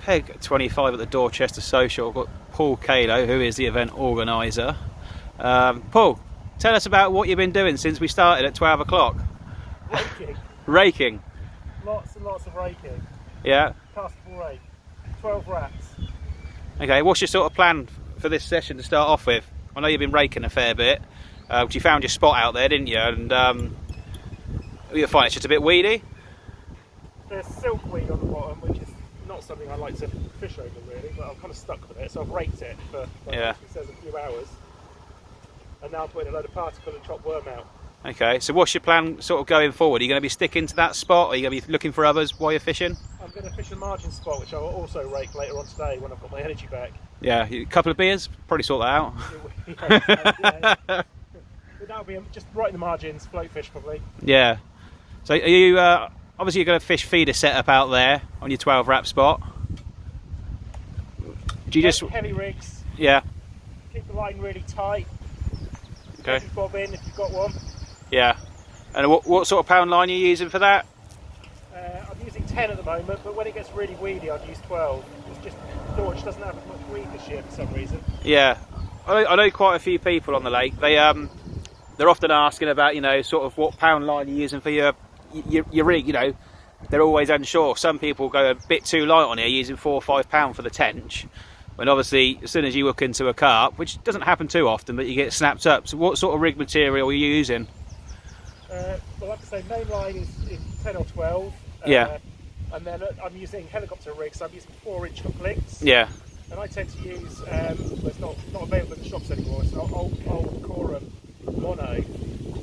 Peg 25 at the Dorchester Social. I've got Paul Kalo, who is the event organiser. Paul, tell us about what you've been doing since we started at 12 o'clock. Raking. Raking. Lots and lots of raking. Yeah. Castable rake. 12 rats. Okay, what's your sort of plan for this session to start off with? I know you've been raking a fair bit. You found your spot out there, didn't you? And you find it's just a bit weedy? There's silkweed on the bottom, which is not something I like to fish over really, but I'm kind of stuck with it, so I've raked it for, yeah, it says a few hours. And now I'm putting a load of particle and chopped worm out. Okay, so what's your plan sort of going forward? Are you going to be sticking to that spot, or are you going to be looking for others while you're fishing? I'm going to fish a margin spot, which I will also rake later on today when I've got my energy back. Yeah, a couple of beers, probably sort that out. Yeah. That'll be just right in the margins, float fish probably. Yeah. So are you, obviously you're going to fish feeder setup out there on your 12 wrap spot. Do you just... Heavy rigs. Yeah. Keep the line really tight. Okay. Heavy bob in if you've got one. Yeah. And what sort of pound line are you using for that? I'm using 10 at the moment, but when it gets really weedy I'd use 12. It's just Dorch doesn't have as much weed this year for some reason. Yeah. I know quite a few people on the lake. They're often asking about, you know, sort of what pound line you're using for your rig, you know. They're always unsure. Some people go a bit too light on here, using 4 or 5 pound for the tench. When obviously, as soon as you hook into a carp, which doesn't happen too often, but you get snapped up. So what sort of rig material are you using? Well, like I say, main line is 10 or 12. Yeah. And then I'm using helicopter rigs, so I'm using 4-inch hook links. Yeah. And I tend to use, it's not available in the shops anymore, it's an old Corum mono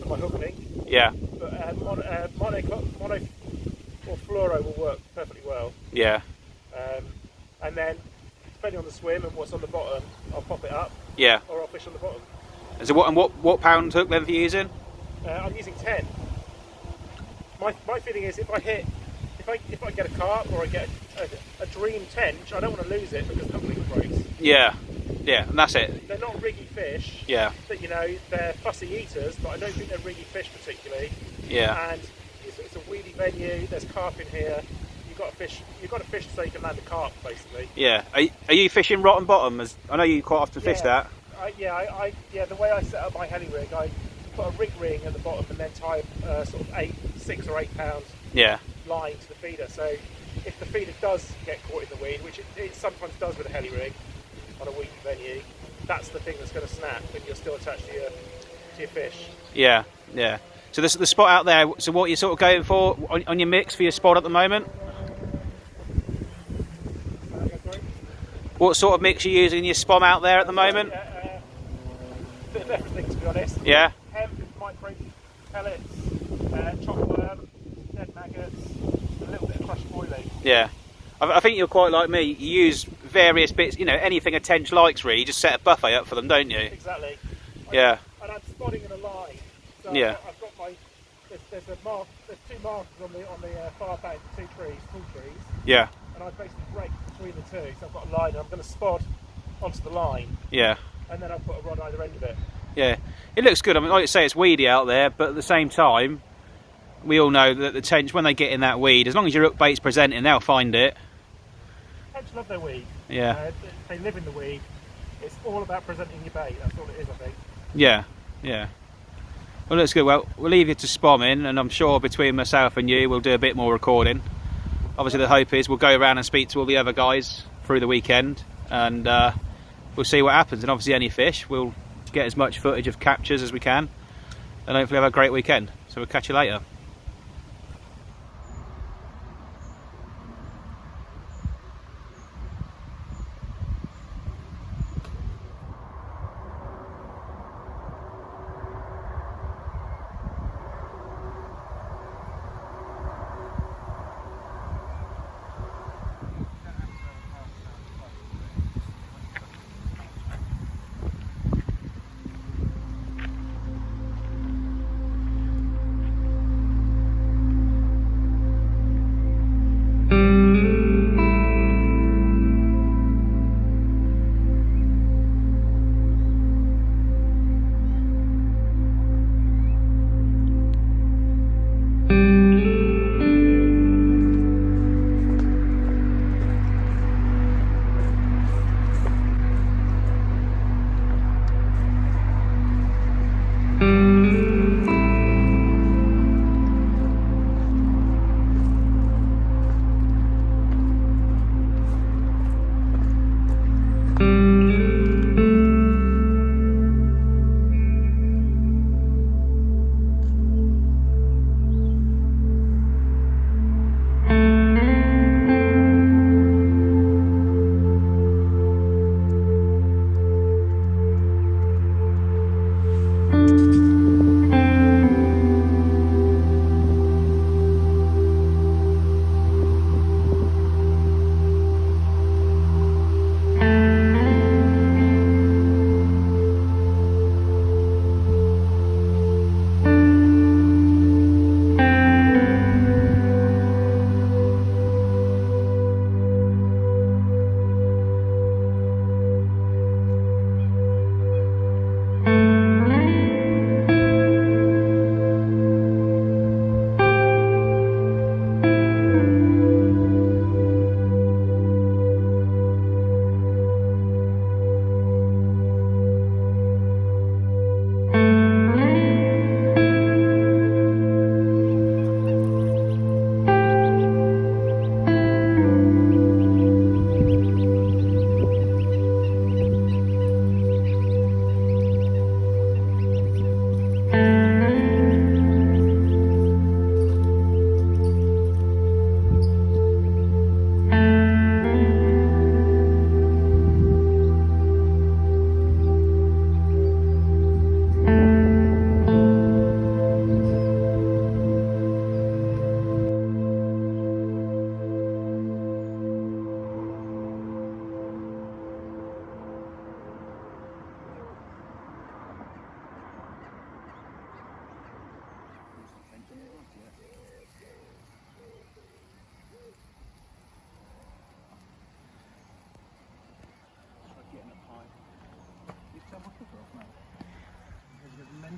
for my hook link. Yeah. But mono or fluoro will work perfectly well. Yeah. And then, depending on the swim and what's on the bottom, I'll pop it up. Yeah. Or I'll fish on the bottom. So what pound hook length are you using? I'm using 10. My feeling is if I get a carp or I get a dream tench, I don't want to lose it because the hook link breaks. Yeah. Yeah, and that's it. They're not riggy fish. Yeah. But you know, they're fussy eaters, but I don't think they're riggy fish particularly. Yeah. And it's a weedy venue. There's carp in here. You've got to fish so you can land a carp, basically. Yeah. Are you fishing rotten bottom? As I know you quite often fish that. The way I set up my heli rig, I put a rig at the bottom and then tie sort of 6 or 8 pound line to the feeder. So if the feeder does get caught in the weed, which it sometimes does with a heli rig on a weedy venue, that's the thing that's going to snap, and you're still attached to your fish. Yeah, yeah. So the spot out there. So what you're sort of going for on your mix for your spot at the moment? What sort of mix are you using in your spom out there at the moment? Bit of everything, to be honest. Yeah. Hemp, micro pellets, chopped worm, dead maggots, a little bit of crushed boiling. Yeah. I think you're quite like me. You use various bits, you know, anything a tench likes really. You just set a buffet up for them, don't you? Exactly. Yeah. And I'm spotting in a line. So Yeah. I've got my. There's 2 markers on the far bank, 2 trees, tall trees. Yeah. And I basically break between the 2, so I've got a line and I'm going to spot onto the line. Yeah. And then I'll put a rod either end of it. Yeah. It looks good. I mean, like you say, it's weedy out there, but at the same time, we all know that the tench, when they get in that weed, as long as your hook bait's presenting, they'll find it. Tench love their weed. Yeah. They live in the weed. It's all about presenting your bait. That's all it is, I think. Yeah. Yeah. Well, that's good. Well, we'll leave you to spomming, and I'm sure between myself and you, we'll do a bit more recording. Obviously, the hope is we'll go around and speak to all the other guys through the weekend, and we'll see what happens. And obviously, any fish, we'll get as much footage of captures as we can, and hopefully have a great weekend. So we'll catch you later.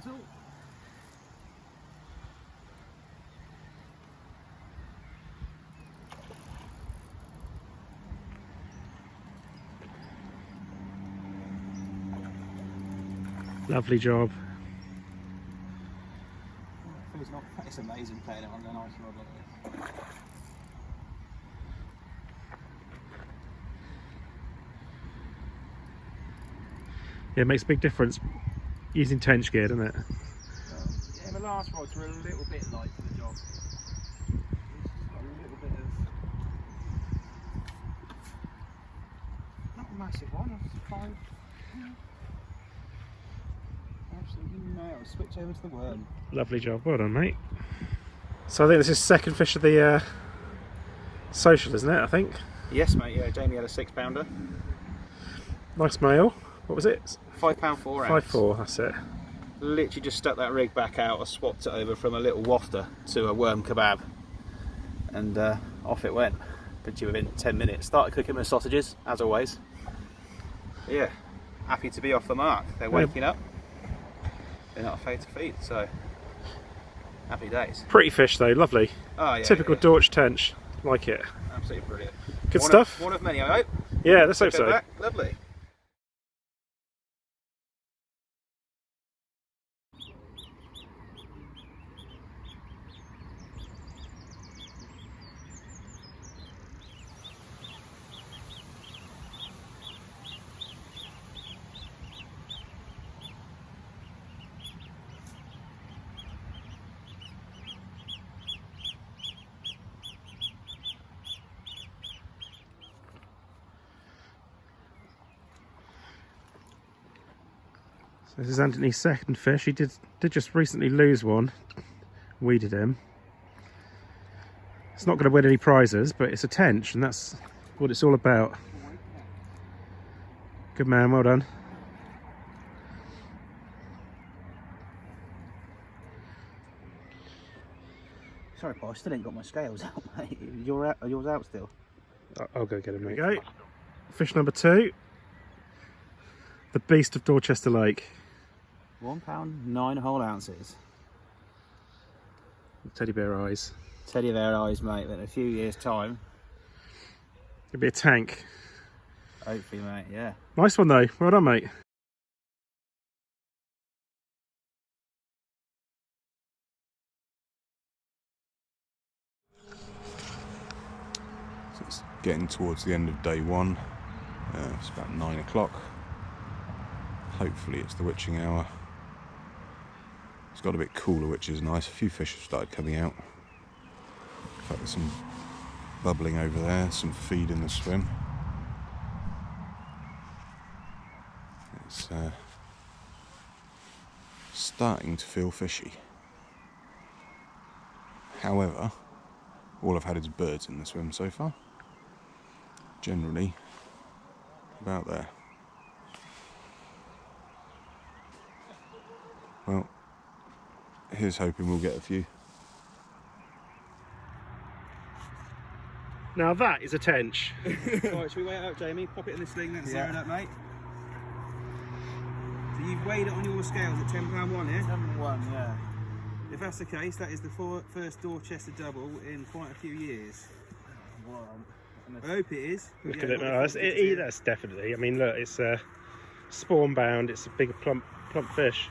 at all. Lovely job. It's amazing playing it on a nice rod like this. Yeah, it makes a big difference using tench gear, doesn't it? Yeah, the last rods were a little bit light for the job. It's got a little bit of... Not a massive one, it's fine. Absolutely nailed. Switch over to the worm. Lovely job, well done, mate. So I think this is second fish of the social, isn't it? I think. Yes, mate. Yeah, Jamie had a 6-pounder. Nice male. What was it? £5 4 ounce. 5.4. That's it. Literally just stuck that rig back out. I swapped it over from a little wafter to a worm kebab, and off it went. But within 10 minutes, started cooking my sausages as always. But yeah, happy to be off the mark. They're waking up. They're not afraid to feed, so happy days. Pretty fish though, lovely. Oh yeah. Typical Dorch tench. Like it. Absolutely brilliant. Good stuff. One of many, I hope. Yeah, let's hope so. Back. Lovely. This is Anthony's second fish. He did just recently lose one. Weeded him. It's not going to win any prizes, but it's a tench, and that's what it's all about. Good man, well done. Sorry, Paul, I still ain't got my scales out, mate. Are yours out still? I'll go get him, mate. Go. Fish number 2. The beast of Dorchester Lake. £1, 9 whole ounces. Teddy bear eyes. Teddy bear eyes, mate. But in a few years' time, It'll be a tank. hopefully, mate. Yeah. Nice one though. Well done, mate. So it's getting towards the end of day 1. It's about 9 o'clock. Hopefully it's the witching hour. It's got a bit cooler, which is nice. A few fish have started coming out. In fact, there's some bubbling over there, some feed in the swim. It's starting to feel fishy. However, all I've had is birds in the swim so far. Generally, about there. Well, here's hoping we'll get a few. Now that is a tench. Right, should we weigh it up, Jamie? Pop it in this thing, that's zeroed up, mate. So you've weighed it on your scales at £10 one, yeah? 10-1, yeah. If that's the case, that is the first Dorchester double in quite a few years. Well, I hope it is. Look Yeah, at it what now. the fuck is it? That's definitely. I mean, look, it's spawn bound. It's a big plump fish.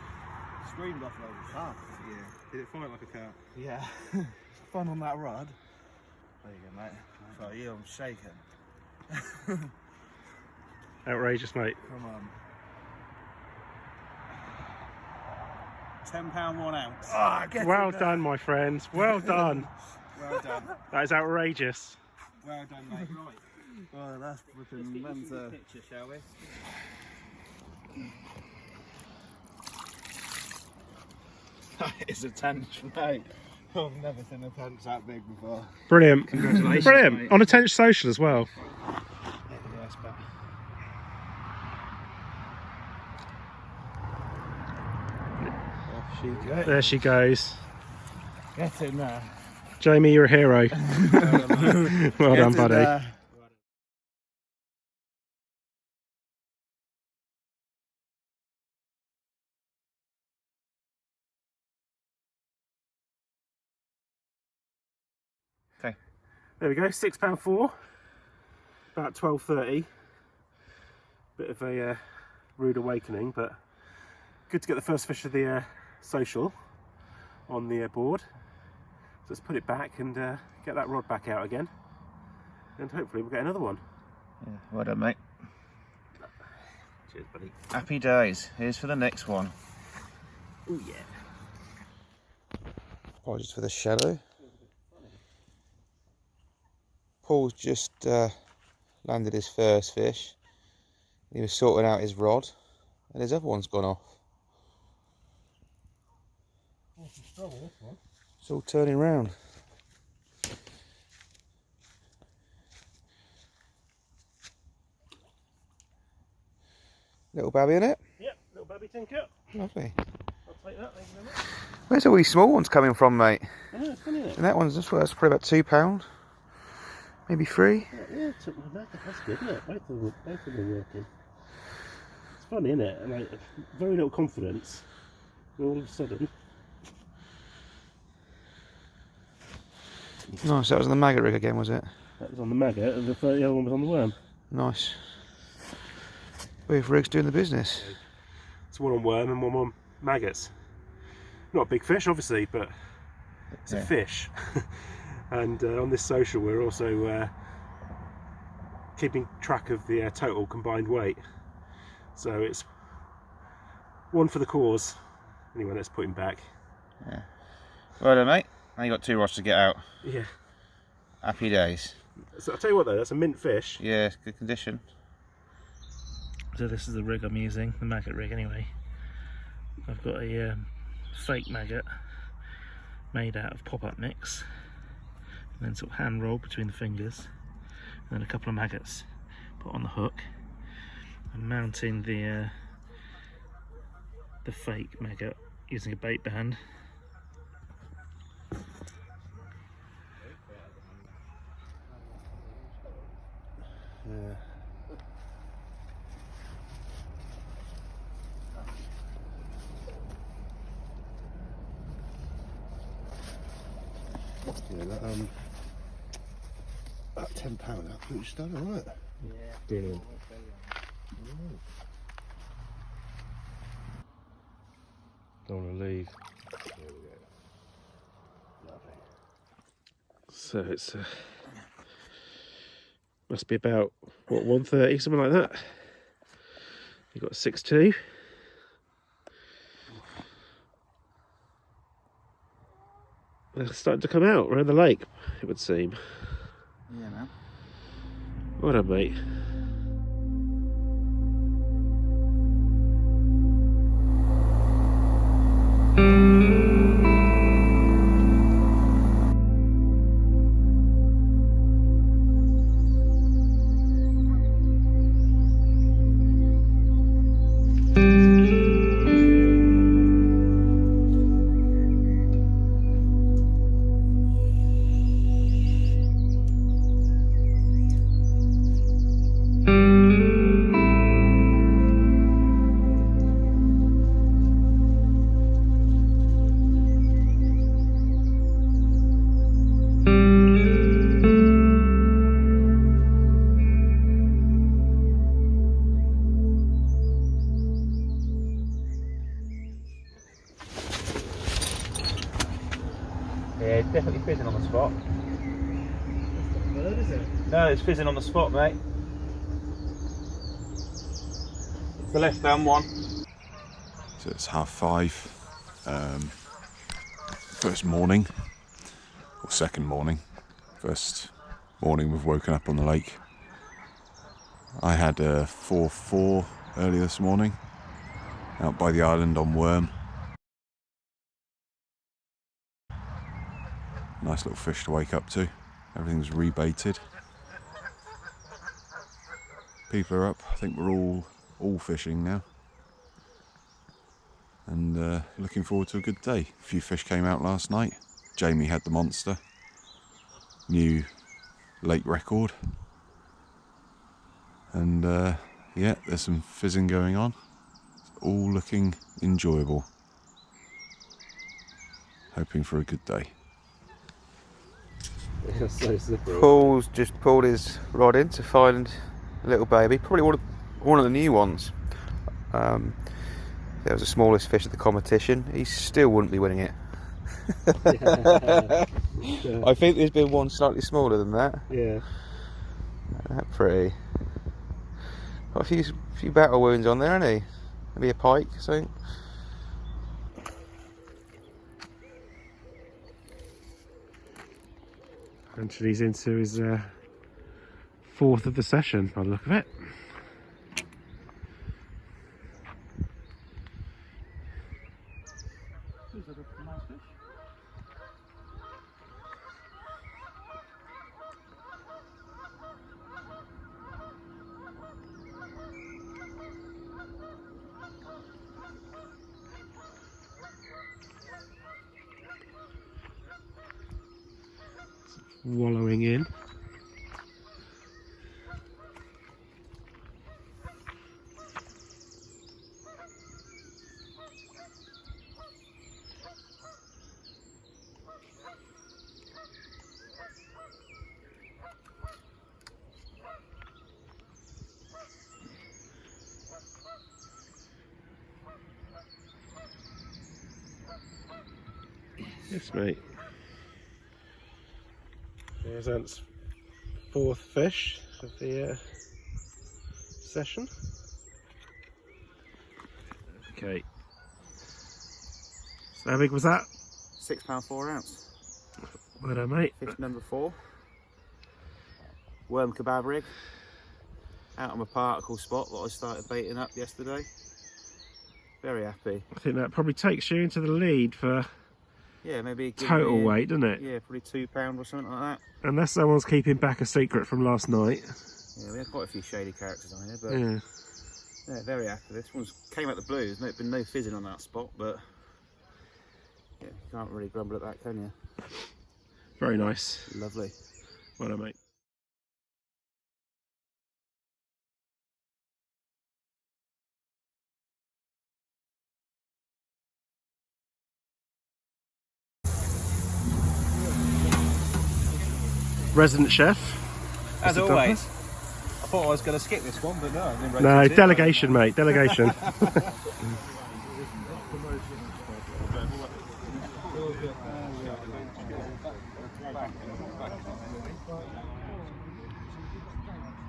screamed off loads of stuff. Yeah. Did it fight like a cat? Yeah. Fun on that rod. There you go, mate. For you, I'm shaking. Outrageous, mate. Come on. £10 1 ounce. Ah, get Well in there. done, my friends. Well done. Well done. That is outrageous. Well done, mate. Right. Oh, that's flipping Let's get you mental. a picture, shall we? That is a tench, mate. I've never seen a tench that big before. Brilliant. Congratulations, Brilliant. mate. On a tench social as well. Yes, but Off she goes. There she goes. Get in there. Jamie, you're a hero. Well done, Get in buddy. there. There we go, £6.4, about 12.30. Bit of a rude awakening, but good to get the first fish of the social on the board. So let's put it back and get that rod back out again, and hopefully we'll get another one. Yeah, well done, mate. Cheers, buddy. Happy days. Here's for the next one. Oh yeah. Apologies for the shadow. Paul's just landed his first fish. He was sorting out his rod, and his other one's gone off. It's all turning round. Little babby in it? Yep, little baby tinker. Lovely. I'll take that, thank you very much. Where's all these small ones coming from, mate? I know, it's funny, isn't it? And that one's just, well, that's probably about £2, maybe £3. Yeah, that's good, isn't it? Both of them are working. It's funny, isn't it? Like, very little confidence, and all of a sudden. Nice, that was on the maggot rig again, was it? That was on the maggot, and the other one was on the worm. Nice. Both rigs doing the business. It's one on worm and one on maggots. Not a big fish, obviously, but it's a fish. And on this social, we're also keeping track of the total combined weight. So it's one for the cause. Anyway, let's put him back. Yeah. Well done, mate. Now you got 2 rods to get out. Yeah. Happy days. So I'll tell you what though, that's a mint fish. Yeah, good condition. So this is the rig I'm using, the maggot rig anyway. I've got a fake maggot made out of pop-up mix, and then sort of hand rolled between the fingers, and then a couple of maggots put on the hook. I'm mounting the fake maggot using a bait band. Yeah. Yeah, that £10, that fruit's done alright. Yeah. Brilliant. Don't want to leave. There we go. Lovely. So it's must be about what, 1:30, something like that. You've got 6.2. They're starting to come out around the lake, it would seem. Yeah, man. Well done, mate. Yeah, it's definitely fizzing on the spot. That's not a bird, is it? No, it's fizzing on the spot, mate. It's the left hand one. So it's 5:30. First morning, or second morning. First morning we've woken up on the lake. I had a 4.4 early this morning, out by the island on worm. Nice little fish to wake up to. Everything's rebaited. People are up. I think we're all fishing now. And looking forward to a good day. A few fish came out last night. Jamie had the monster. New lake record. And yeah, there's some fizzing going on. It's all looking enjoyable. Hoping for a good day. It's so slippery. Paul's just pulled his rod in to find a little baby, probably one of the new ones. That was the smallest fish at the competition. He still wouldn't be winning it. Yeah. I think there's been one slightly smaller than that. Yeah. That pretty. Got a few battle wounds on there, hasn't he? Maybe a pike, I think. Eventually he's into his fourth of the session by the look of it. Wallowing in. Yes, mate. There's Ant's fourth fish of the session. Okay. So how big was that? £6 4 ounce. Well done, mate. Fish number 4. Worm kebab rig. Out on my particle spot that I started baiting up yesterday. Very happy. I think that probably takes you into the lead for Yeah, maybe total weight, doesn't it? Yeah, probably £2 or something like that. Unless someone's keeping back a secret from last night. Yeah, we had quite a few shady characters on here, but Yeah. yeah, very happy. This one's came out the blue. There's been no fizzing on that spot, but yeah, you can't really grumble at that, can you? Very nice. Lovely. Well done, mate. Resident chef. As Mr. always. Douglas. I thought I was going to skip this one, but no. I didn't No, rotate it. delegation, mate. Delegation.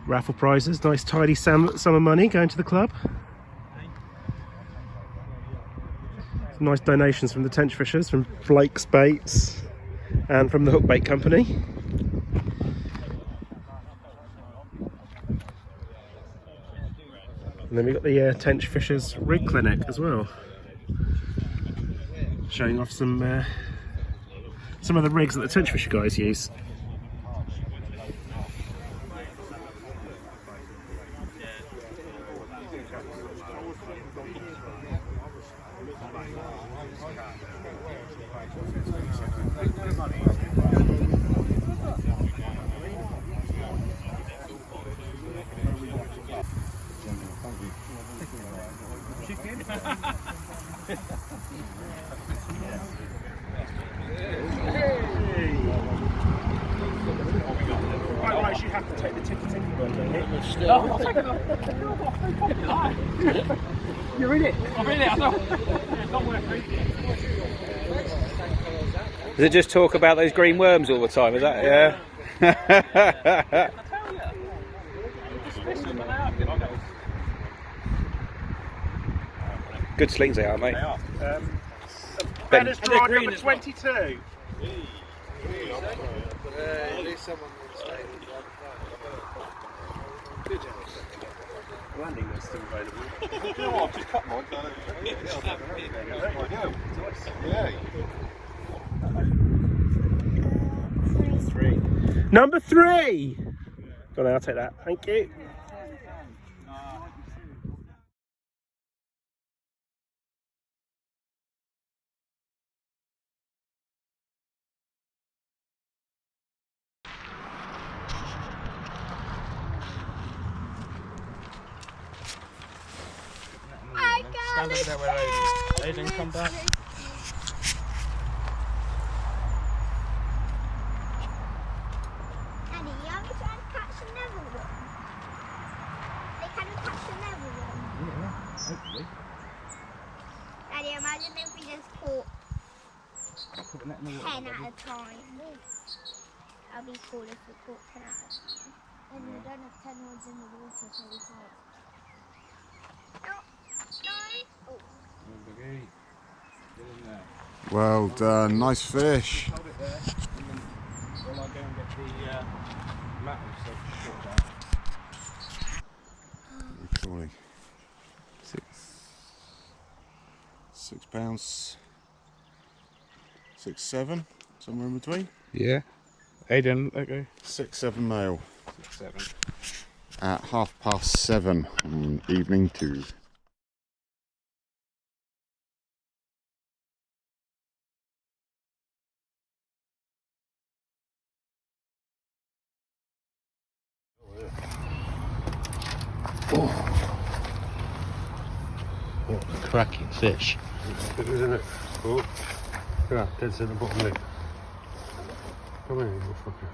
Raffle prizes, nice tidy summer money going to the club. Some nice donations from the Tenchfishers, from Blake's Baits and from the Hook Bait Company. And then we've got the Tenchfishers rig clinic as well, showing off some of the rigs that the Tenchfisher guys use. I actually have to take the ticky bird, don't you? I'll take it. You're in it. I'm in it. I know. It's not worth it. Does it just talk about those green worms all the time? Is that, yeah? Good slings they are, mate. They are. Ben. Benner's draw number 22. Landing is still available. You know what? I've just cut mine. Yeah. Number 3! Go on, I'll take that. Thank you. Stand over there where Aiden come back. put the net in the water. 10 at a time. That'd be cool if we caught 10 at a time. And we don't have 10 rods in the water, so we can't. No. Get in there. Well done, nice fish. Hold it there, and then while I go and get the mat and stuff sorted out. Trawling. 6 pounds, 6, 7, somewhere in between. Yeah. Aiden, okay. 6, 7 male 6, 7. at 7:30 on evening 2. What a cracking fish. It is, isn't it? Oh, yeah, dead center bottom lip. Come in, you little fucker.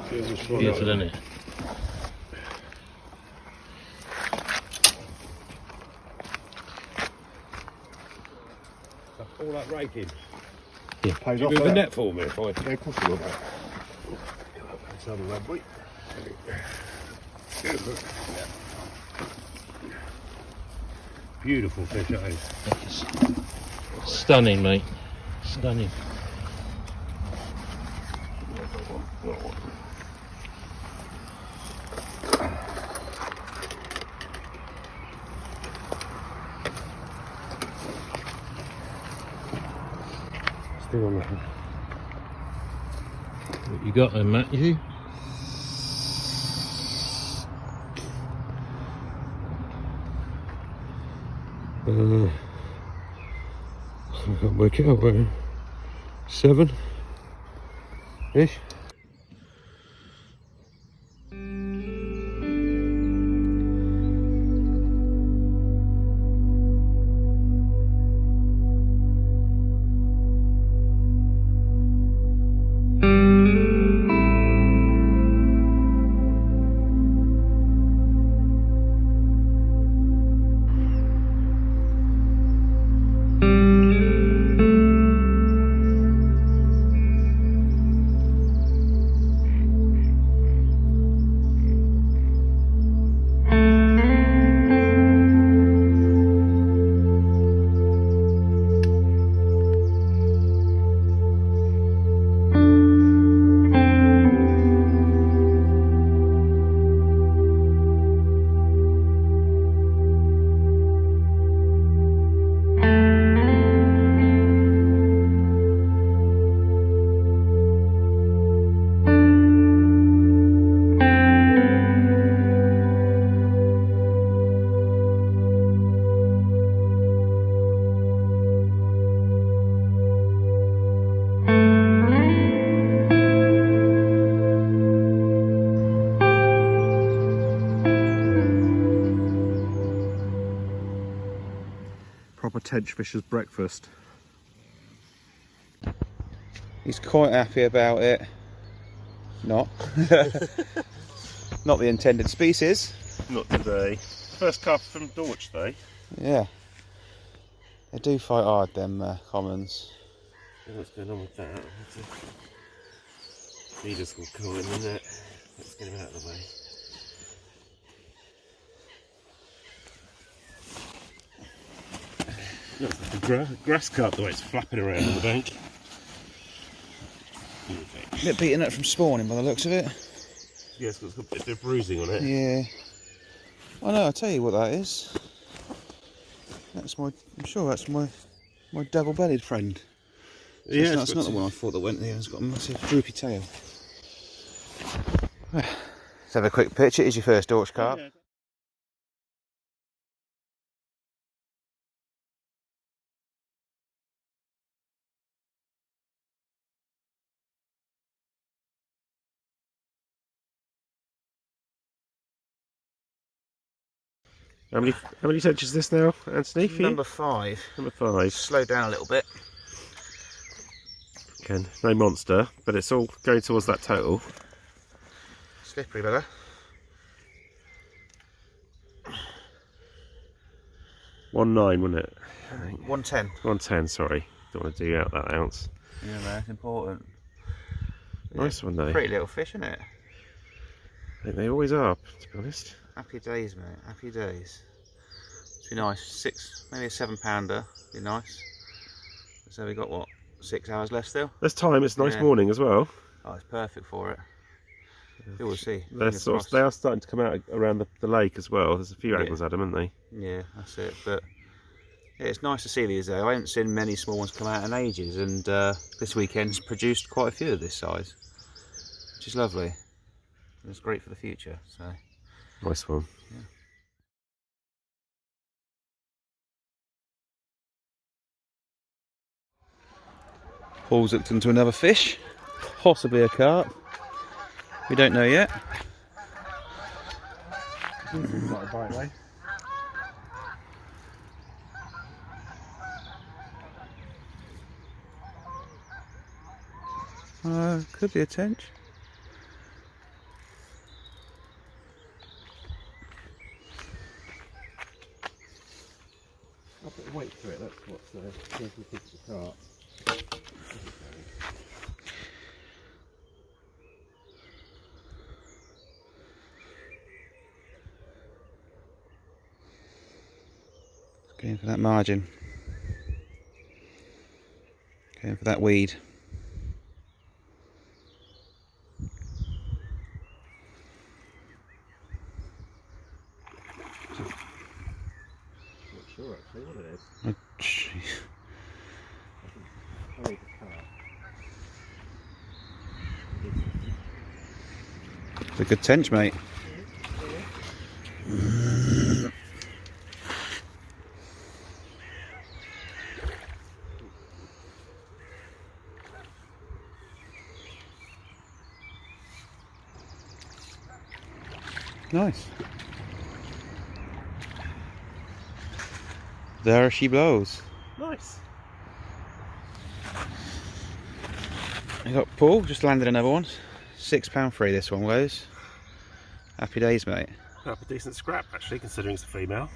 Beautiful, isn't it? All that raking. Yeah. Pays You off move for the that. net for me if I... Yeah, of course you will, mate. Let's have a rub, boy. Beautiful. Beautiful fish, that is. Stunning, mate. Stunning. Still on that. What you got then, Matt? You? I can't work it out, where 7-ish. Proper Tenchfishers breakfast. He's quite happy about it. Not. Not the intended species. Not today. First carp from Dorchester. Yeah. They do fight hard, them commons. What's going on with that? Feeder's will call him in there. Let's get him out of the way. Looks like a grass carp the way it's flapping around on the bank. A bit beaten up from spawning by the looks of it. Yeah, it's got a bit of bruising on it. Yeah. I know, I'll tell you what that is. I'm sure that's my double-bellied friend. So Yeah, that's not the one I thought that went there. It's got a massive droopy tail. Let's have a quick pitch. It is your first Dorch carp. Yeah. How many tench is this now, Anthony? For you? Number 5. Number 5. Slow down a little bit. Again, no monster, but it's all going towards that total. Slippery bugger. 1.9, wasn't it? I think. 110. 110, sorry. Don't want to dig out that ounce. Yeah, man, it's important. Nice one, though. Pretty little fish, isn't it? I think they always are, to be honest. Happy days, mate. Happy days. It'd be nice. Maybe a 7-pounder. Be nice. So we got what? 6 hours left still. This time it's a nice morning as well. Oh, it's perfect for it. We'll see. They are starting to come out around the lake as well. There's a few angles at them, aren't they? Yeah, that's it. But yeah, it's nice to see these though. I haven't seen many small ones come out in ages, and this weekend's produced quite a few of this size, which is lovely. And it's great for the future. So nice one. Yeah. Paul's hooked into another fish, possibly a carp. We don't know yet. Not a bite, way. Could be a tench. I'll put a weight to it, that's what's making me think it's a carp. Going for that margin. Going for that weed. Not sure actually what it is. Oh, jeez. I think it's a carp. It's a good tench, mate. Nice. There she blows. Nice. I got Paul, just landed another one. £6.3 this one goes. Happy days, mate. Up a decent scrap actually, considering it's a female.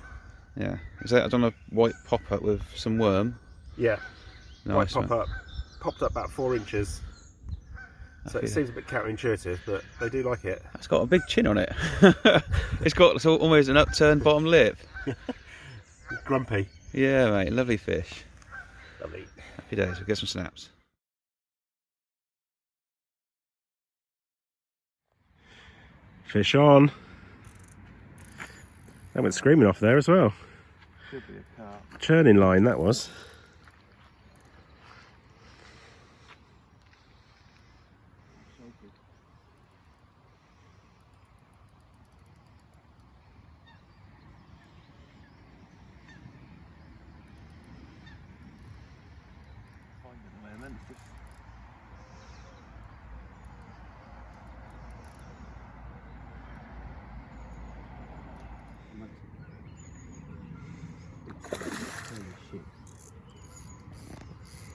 Yeah. Is that on a white pop-up with some worm? Yeah. Nice, White pop-up. Popped up about 4 inches. So Happy it seems a bit counterintuitive, but they do like it. It's got a big chin on it. It's got almost an upturned bottom lip. Grumpy. Yeah, mate. Lovely fish. Lovely. Happy days. We'll get some snaps. Fish on. That went screaming off there as well. Could be a carp. Churning line that was.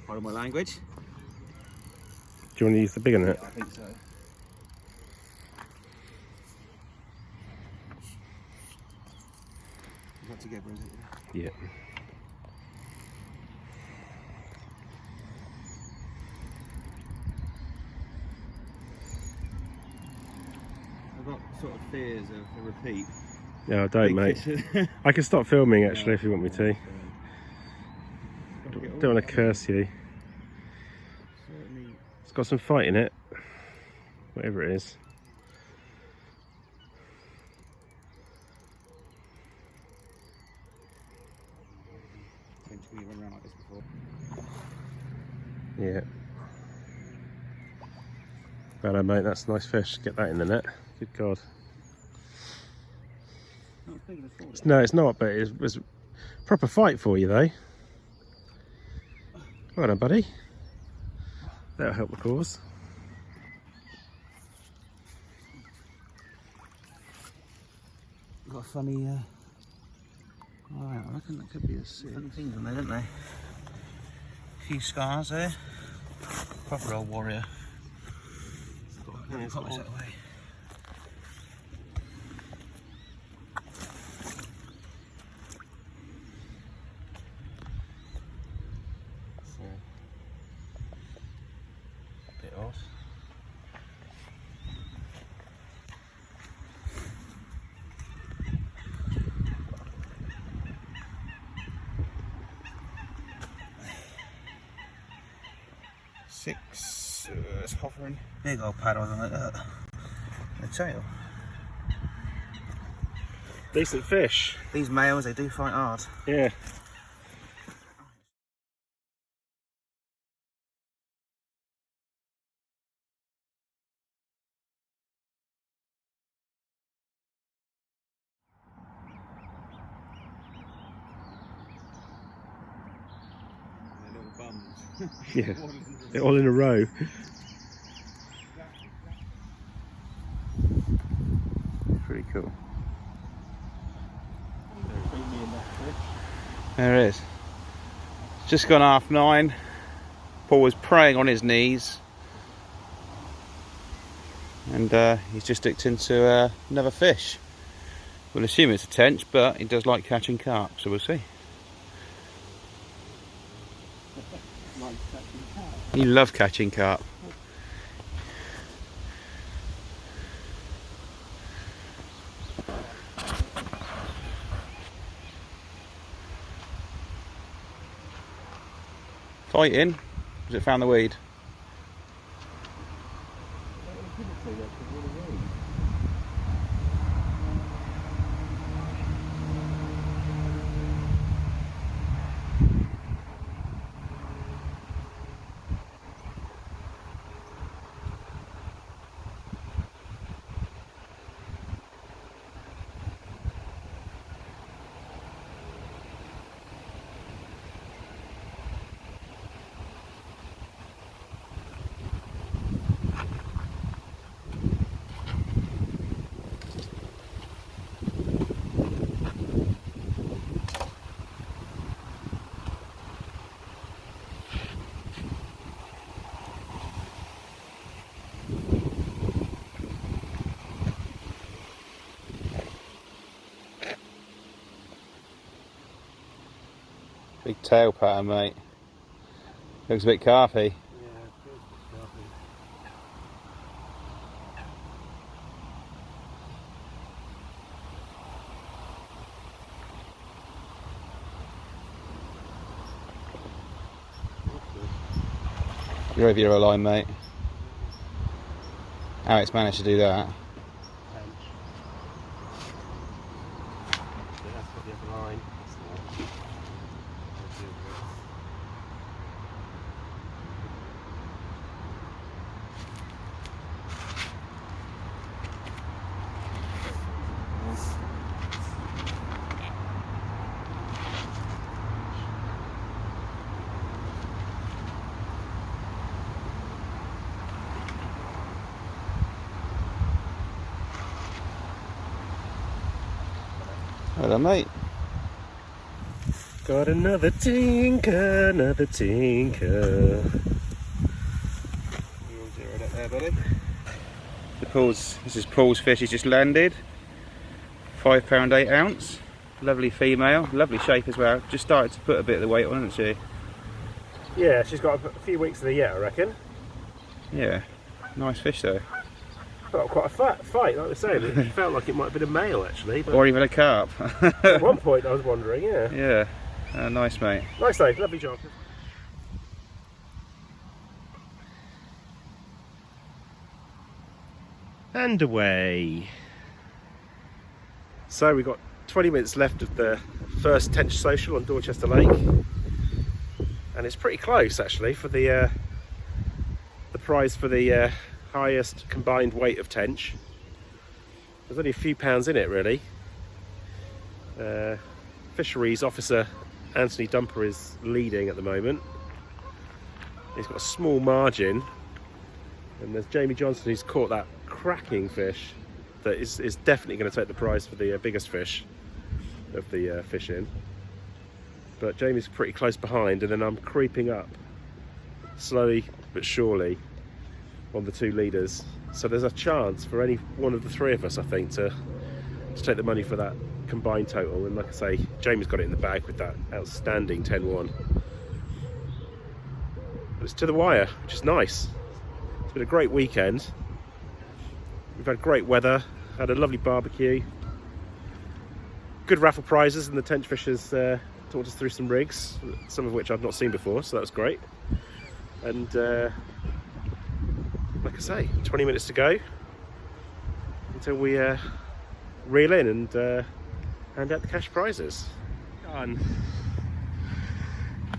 Pardon my language. Do you want to use the bigger net? I think so. Is that together, is it? Yeah. I've got sort of fears of a repeat. No, I don't, mate. I can stop filming actually if you want me to. Don't want to curse you. It's got some fight in it, whatever it is. Run around like this before. Yeah. Hello, mate. That's a nice fish. Get that in the net. Good God. No, it's not, but it was a proper fight for you, though. Well done, buddy. That'll help the cause. Got a funny, alright, I reckon that could be a funny things on there, don't they? A few scars there. Proper old warrior. Pop this out of the way. 6. It's hovering. Big old paddles on it. The tail. Decent fish. These males, they do fight hard. Yeah. Yeah, they're all in a row. Pretty cool. There it is. It's just gone 9:30. Paul was praying on his knees, and he's just hooked into another fish. We'll assume it's a tench, but he does like catching carp, so we'll see. You love catching carp. Fighting? Has it found the weed? Big tail pattern, mate. Looks a bit carpy. You're over your line, mate. Alex managed to do that. Hello, mate. Got another tinker, another tinker. You're all zeroed up there, buddy. This is Paul's fish. He's just landed. 5 pound 8 ounce. Lovely female, lovely shape as well. Just started to put a bit of the weight on, hasn't she? Yeah, she's got a few weeks of the year, I reckon. Yeah, nice fish though. Got quite a fight, like I say. It felt like it might have been a male actually, but Or even a carp. at one point I was wondering. Yeah. Yeah, nice, mate. Nice day, lovely job. And away. So we've got 20 minutes left of the first Tench social on Dorchester Lake, and it's pretty close actually for the prize for the highest combined weight of tench. There's only a few pounds in it really. Fisheries officer Anthony Dumper is leading at the moment. He's got a small margin, and there's Jamie Johnson who's caught that cracking fish that is definitely going to take the prize for the biggest fish of the fishing. But Jamie's pretty close behind, and then I'm creeping up slowly but surely on the 2 leaders. So there's a chance for any one of the 3 of us, I think, to take the money for that combined total. And like I say, Jamie's got it in the bag with that outstanding 10-1. But it's to the wire, which is nice. It's been a great weekend. We've had great weather, had a lovely barbecue, good raffle prizes, and the Tenchfishers talked us through some rigs, some of which I've not seen before, so that was great. And like I say, 20 minutes to go until we reel in and hand out the cash prizes. Done.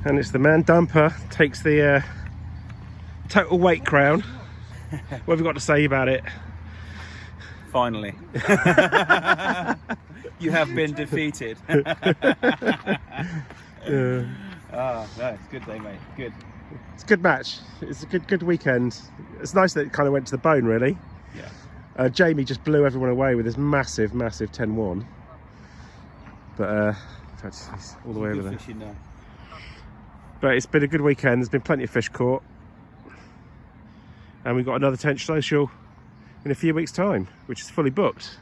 And it's the man dumper takes the total weight crown. What have you got to say about it? Finally. You have been defeated. Oh, no, it's good day, mate. Good. It's a good match. It's a good weekend. It's nice that it kind of went to the bone, really. Yeah. Jamie just blew everyone away with his massive 10-1. But in fact, he's all the way over there. Fishing now. But it's been a good weekend. There's been plenty of fish caught. And we've got another Tench social in a few weeks' time, which is fully booked.